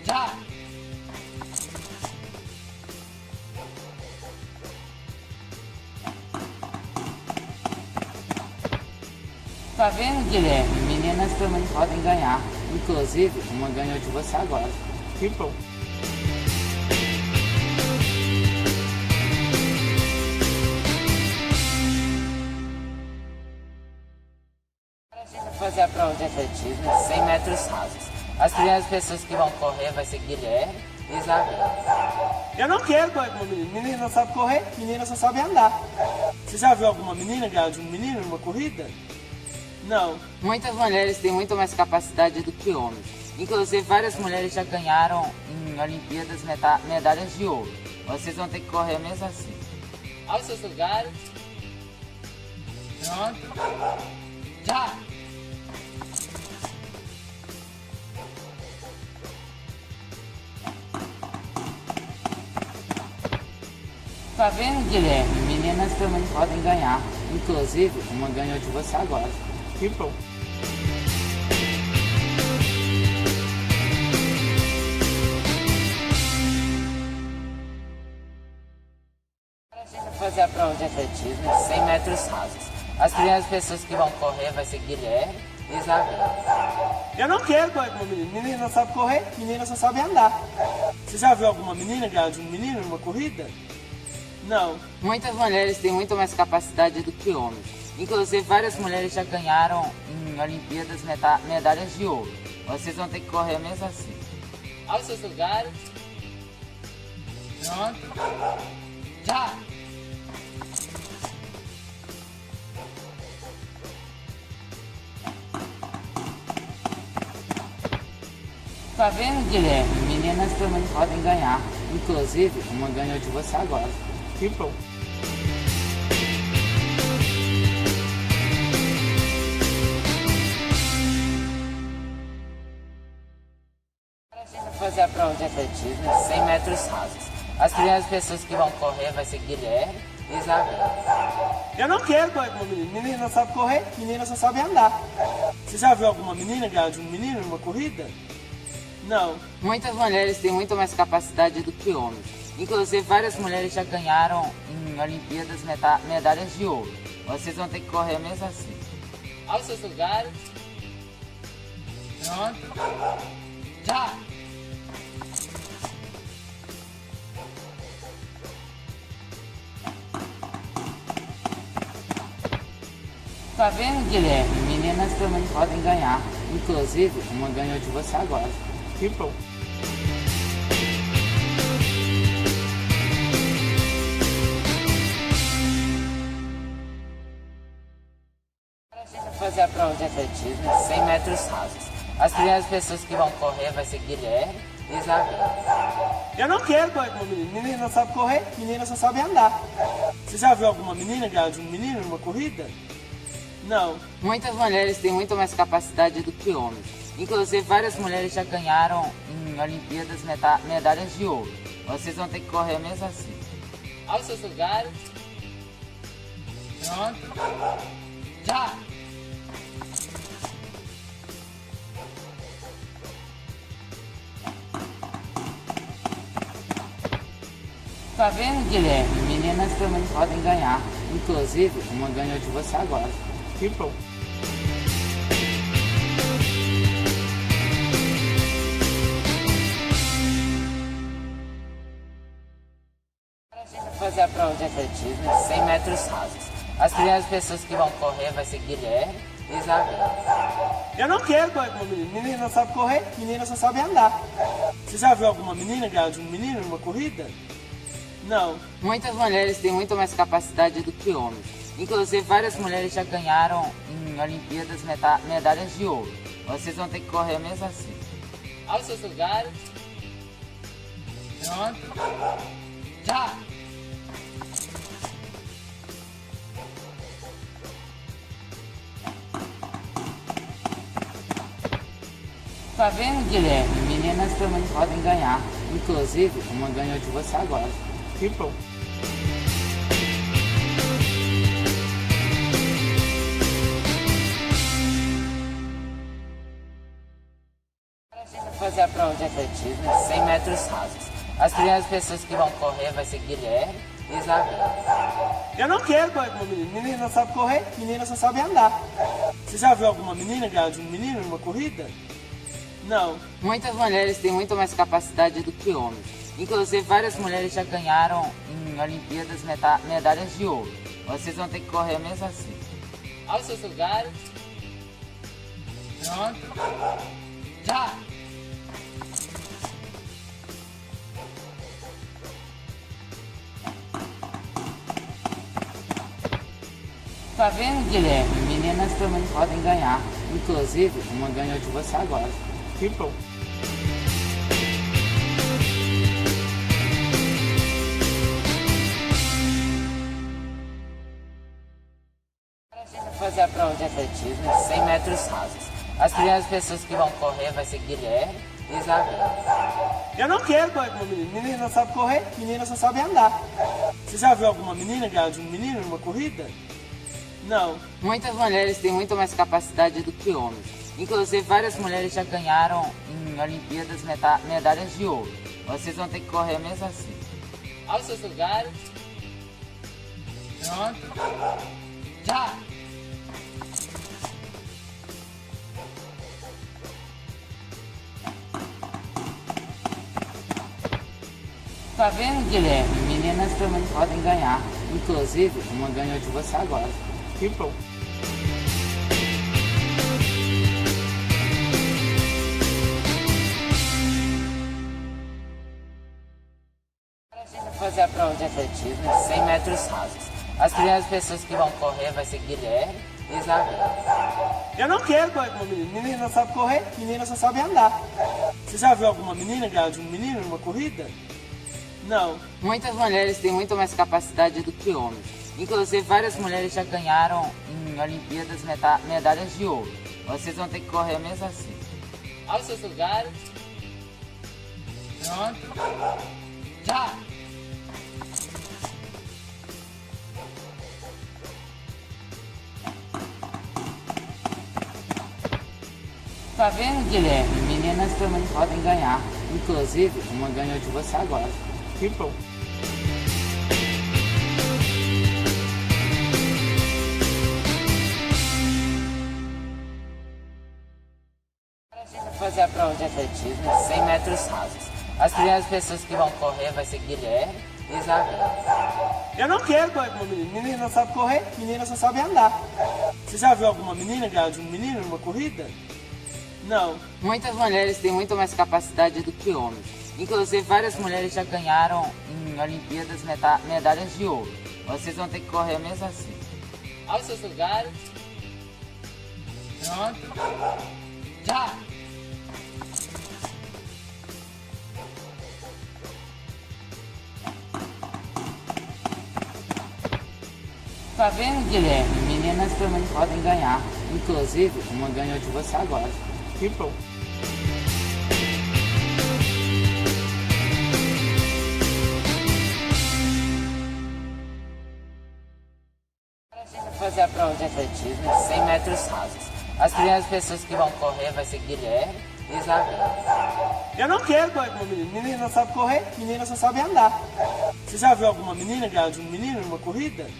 Já! Tá vendo, Guilherme? Meninas também podem ganhar. Inclusive, uma ganhou de você agora. Que bom. A gente vai fazer a prova de atletismo 100 metros rasos. As primeiras pessoas que vão correr vai ser Guilherme e Isabela. Eu não quero correr com uma menina. Menina não sabe correr, menina só sabe andar. Você já viu alguma menina ganhar de um menino numa corrida? Não. Muitas mulheres têm muito mais capacidade do que homens. Inclusive, várias mulheres já ganharam em Olimpíadas medalhas de ouro. Vocês vão ter que correr mesmo assim. Aos seus lugares. Pronto. Já! Tá vendo, Guilherme? Meninas também podem ganhar. Inclusive, uma ganhou de você agora. Que bom. A gente vai fazer a prova de atletismo 100 metros rasos. As primeiras pessoas que vão correr vai ser Guilherme e Isabela. Eu não quero correr com uma menina. Menina não sabe correr, menina só sabe andar. Você já viu alguma menina ganhar de um menino numa corrida? Não. Muitas mulheres têm muito mais capacidade do que homens. Inclusive, várias mulheres já ganharam em Olimpíadas medalhas de ouro. Vocês vão ter que correr mesmo assim. Aos seus lugares. Pronto. Já! Tá vendo, Guilherme? Meninas também podem ganhar. Inclusive, uma ganhou de você agora. Que bom. A gente vai fazer a prova de atletismo 100 metros rasos. As primeiras pessoas que vão correr vai ser Guilherme e Isabela. Eu não quero correr com uma menina. Menina não sabe correr, menina só sabe andar. Você já viu alguma menina ganhar de um menino numa corrida? Não. Muitas mulheres têm muito mais capacidade do que homens. Inclusive, várias mulheres já ganharam em Olimpíadas medalhas de ouro. Vocês vão ter que correr mesmo assim. Aos seus lugares. Pronto. Já! Tá vendo, Guilherme? Meninas também podem ganhar. Inclusive, uma ganhou de você agora. Que bom. A gente vai fazer a prova de atletismo 100 metros rasos. As primeiras pessoas que vão correr vai ser Guilherme e Isabela. Eu não quero correr com uma menina. Menina não sabe correr, menina só sabe andar. Você já viu alguma menina ganhar de um menino numa corrida? Não. Muitas mulheres têm muito mais capacidade do que homens. Inclusive, várias mulheres já ganharam em Olimpíadas medalhas de ouro. Vocês vão ter que correr mesmo assim. Aos seus lugares. Pronto. Já! Tá vendo, Guilherme? Meninas também podem ganhar. Inclusive, uma ganhou de você agora. Que bom. A gente vai fazer a prova de atletismo 100 metros rasos. As primeiras pessoas que vão correr vai ser Guilherme e Isabela. Eu não quero correr com uma menina. Menina não sabe correr, menina só sabe andar. Você já viu alguma menina ganhar de um menino numa corrida? Não. Muitas mulheres têm muito mais capacidade do que homens. Inclusive, várias mulheres já ganharam em Olimpíadas medalhas de ouro. Vocês vão ter que correr mesmo assim. Aos seus lugares. Pronto. Já! Tá vendo, Guilherme? Meninas também podem ganhar. Inclusive, uma ganhou de você agora. Que bom. A gente fazer a prova de atletismo de 100 metros rasos. As primeiras pessoas que vão correr vai ser Guilherme e Isabela. Eu não quero correr com uma menina. Menina não sabe correr, menina só sabe andar. Você já viu alguma menina ganhar de um menino numa corrida? Não. Muitas mulheres têm muito mais capacidade do que homens. Inclusive, várias mulheres já ganharam em Olimpíadas medalhas de ouro. Vocês vão ter que correr mesmo assim. Aos seus lugares. Pronto. Já! Tá vendo, Guilherme? Meninas também podem ganhar. Inclusive, uma ganhou de você agora. Que bom. Agora a gente vai fazer a prova de atletismo de 100 metros rasos. As primeiras pessoas que vão correr vai ser Guilherme e Isabela. Eu não quero correr com uma menina. Menina não sabe correr, menina só sabe andar. Você já viu alguma menina ganhar de um menino numa corrida? Não. Muitas mulheres têm muito mais capacidade do que homens. Inclusive, várias mulheres já ganharam em Olimpíadas medalhas de ouro. Vocês vão ter que correr mesmo assim. Aos seus lugares. Pronto. Já! Tá vendo, Guilherme? Meninas também podem ganhar. Inclusive, uma ganhou de você agora. Que bom. Agora a gente vai fazer a prova de atletismo de 100 metros rasos. As primeiras pessoas que vão correr vai ser Guilherme e Isabela. Eu não quero correr com uma menina. Menina não sabe correr, menina só sabe andar. Você já viu alguma menina ganhar de um menino numa corrida? Não. Muitas mulheres têm muito mais capacidade do que homens. Inclusive, várias mulheres já ganharam em Olimpíadas medalhas de ouro. Vocês vão ter que correr mesmo assim. Aos seus lugares. Pronto. Já! Tá vendo, Guilherme? Meninas também podem ganhar. Inclusive, uma ganhou de você agora. Que bom. Agora a gente vai fazer a prova de atletismo de 100 metros rasos. As primeiras pessoas que vão correr vai ser Guilherme e Isabela. Eu não quero correr com uma menina. Menina não sabe correr, menina só sabe andar. Você já viu alguma menina ganhar de um menino numa corrida? Não. Muitas mulheres têm muito mais capacidade do que homens. Inclusive, várias mulheres já ganharam em Olimpíadas medalhas de ouro. Vocês vão ter que correr mesmo assim. Aos seus lugares. Pronto. Já! Tá vendo, Guilherme? Meninas também podem ganhar. Inclusive, uma ganhou de você agora. Que bom. Agora a gente vai fazer a prova de atletismo de 100 metros rasos. As primeiras pessoas que vão correr vai ser Guilherme e Isabela. Eu não quero correr com uma menina. Menina não sabe correr, menina só sabe andar. Você já viu alguma menina ganhar de um menino numa corrida?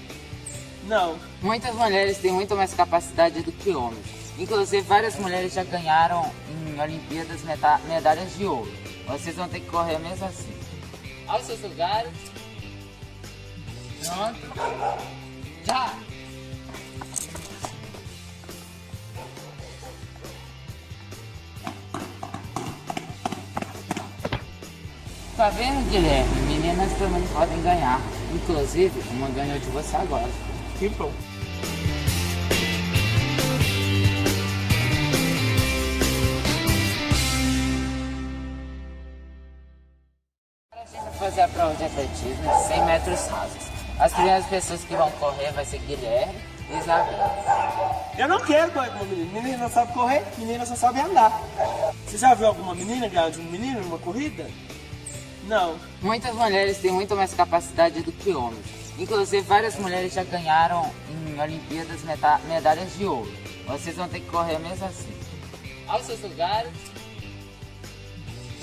Não. Muitas mulheres têm muito mais capacidade do que homens. Inclusive, várias mulheres já ganharam em Olimpíadas medalhas de ouro. Vocês vão ter que correr mesmo assim. Aos seus lugares. Pronto. Já! Tá vendo, Guilherme? Meninas também podem ganhar. Inclusive, uma ganhou de você agora. Que bom. Agora a gente vai fazer a prova de atletismo de 100 metros rasos. As primeiras pessoas que vão correr vai ser Guilherme e Isabela. Eu não quero correr com uma menina. Menina não sabe correr, menina só sabe andar. Você já viu alguma menina ganhar de um menino numa corrida? Não. Muitas mulheres têm muito mais capacidade do que homens. Inclusive, várias mulheres já ganharam em Olimpíadas medalhas de ouro. Vocês vão ter que correr mesmo assim. Aos seus lugares.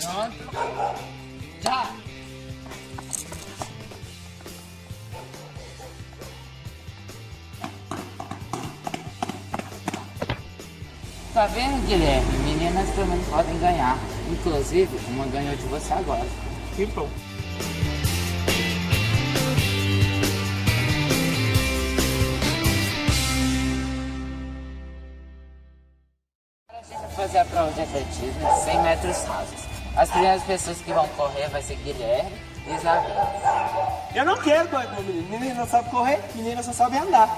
Pronto. Já! Tá vendo, Guilherme? Meninas também podem ganhar. Inclusive, uma ganhou de você agora. Que bom. Agora a gente vai fazer a prova de atletismo de 100 metros rasos. As primeiras pessoas que vão correr vai ser Guilherme e Isabela. Eu não quero correr com uma menina. Menina não sabe correr, menina só sabe andar.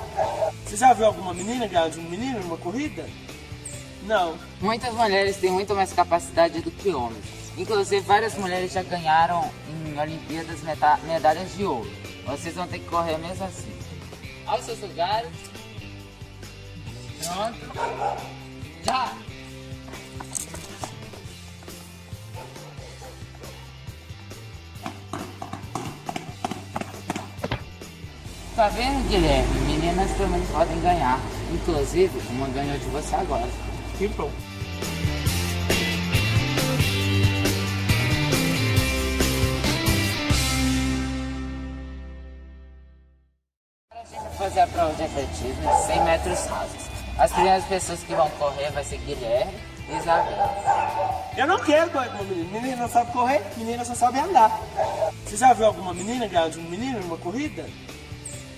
Você já viu alguma menina ganhar de um menino numa corrida? Não. Muitas mulheres têm muito mais capacidade do que homens. Inclusive, várias mulheres já ganharam em Olimpíadas medalhas de ouro. Vocês vão ter que correr mesmo assim. Aos seus lugares. Pronto. Já! Tá vendo, Guilherme? Meninas também podem ganhar. Inclusive, uma ganhou de você agora. Que bom. Agora a gente vai fazer a prova de atletismo de 100 metros rasos. As primeiras pessoas que vão correr vai ser Guilherme e Isabela. Eu não quero correr com uma menina. Menina não sabe correr, menina só sabe andar. Você já viu alguma menina ganhar de um menino numa corrida?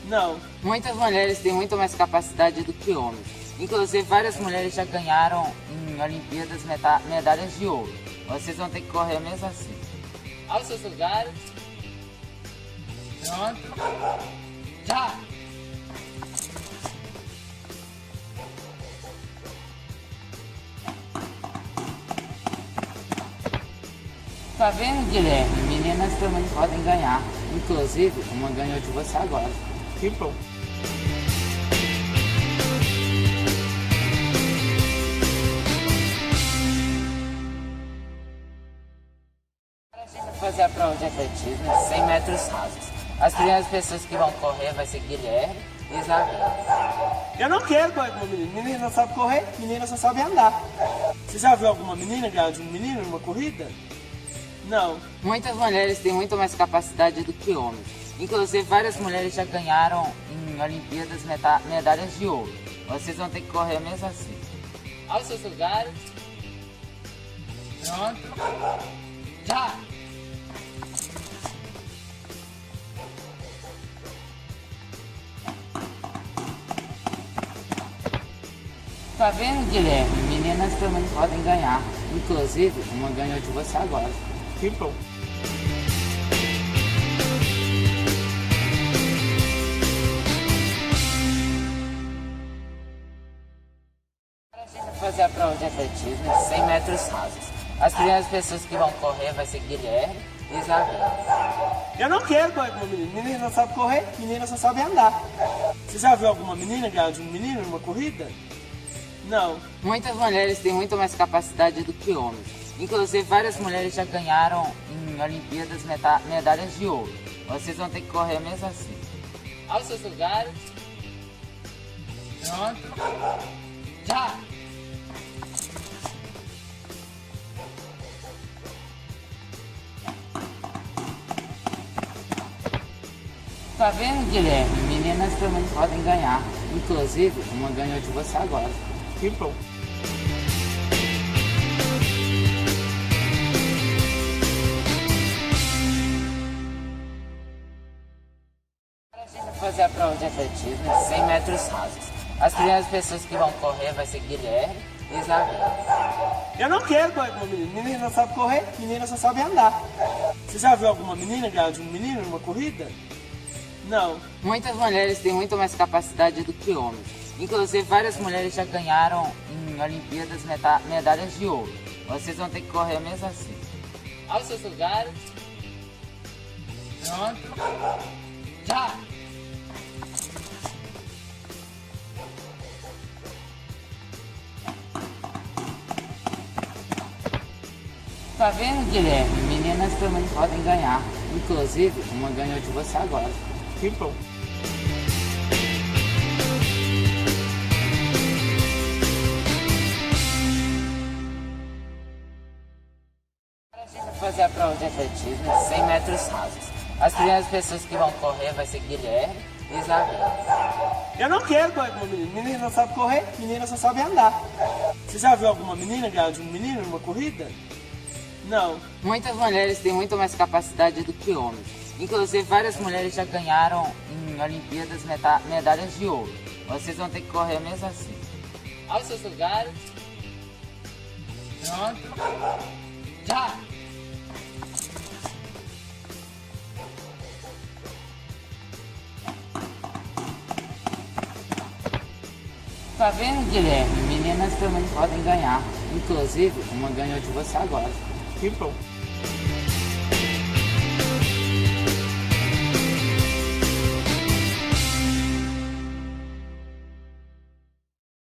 Não. Muitas mulheres têm muito mais capacidade do que homens. Inclusive, várias mulheres já ganharam em Olimpíadas medalhas de ouro. Vocês vão ter que correr mesmo assim. Aos seus lugares. Pronto. Já! Tá vendo, Guilherme? Meninas também podem ganhar. Inclusive, uma ganhou de você agora. Que bom. Agora a gente vai fazer a prova de atletismo de 100 metros rasos. As primeiras pessoas que vão correr vai ser Guilherme e Isabela. Eu não quero correr com uma menina. Menina não sabe correr, menina só sabe andar. Você já viu alguma menina ganhar de um menino numa corrida? Não. Muitas mulheres têm muito mais capacidade do que homens. Inclusive, várias mulheres já ganharam em Olimpíadas medalhas de ouro. Vocês vão ter que correr mesmo assim. Aos seus lugares. Pronto. Já! Tá vendo, Guilherme? Meninas também podem ganhar. Inclusive, uma ganhou de você agora. Que bom. Agora a gente vai fazer a prova de atletismo de 100 metros rasos. As primeiras pessoas que vão correr vai ser Guilherme e Isabela. Eu não quero correr com uma menina. Menina não sabe correr, menina só sabe andar. Você já viu alguma menina ganhar de um menino numa corrida? Não. Muitas mulheres têm muito mais capacidade do que homens. Inclusive, várias mulheres já ganharam em Olimpíadas medalhas de ouro. Vocês vão ter que correr mesmo assim. Aos seus lugares. Pronto. Já! Tá vendo, Guilherme? Meninas também podem ganhar. Inclusive, uma ganhou de você agora. Que bom. Agora a gente vai fazer a prova de atletismo de 100 metros rasos. As primeiras pessoas que vão correr vai ser Guilherme e Isabela. Eu não quero correr com uma menina. Menina não sabe correr, menina só sabe andar. Você já viu alguma menina ganhar de um menino numa corrida? Não. Muitas mulheres têm muito mais capacidade do que homens. Inclusive, várias mulheres já ganharam em Olimpíadas medalhas de ouro. Vocês vão ter que correr mesmo assim. Aos seus lugares. Pronto. Já! Tá vendo, Guilherme? Meninas também podem ganhar. Inclusive, uma ganhou de você agora. Que bom. Agora a gente fazer a prova de atletismo de 100 metros rasos. As primeiras pessoas que vão correr vai ser Guilherme e Isabel. Eu não quero correr com uma menina. Menina não sabe correr, menina só sabe andar. Você já viu alguma menina ganhar de um menino numa corrida? Não. Muitas mulheres têm muito mais capacidade do que homens. Inclusive, várias mulheres já ganharam em Olimpíadas medalhas de ouro. Vocês vão ter que correr mesmo assim. Aos seus lugares. Pronto. Já! Tá vendo, Guilherme? Meninas também podem ganhar. Inclusive, uma ganhou de você agora. Que bom.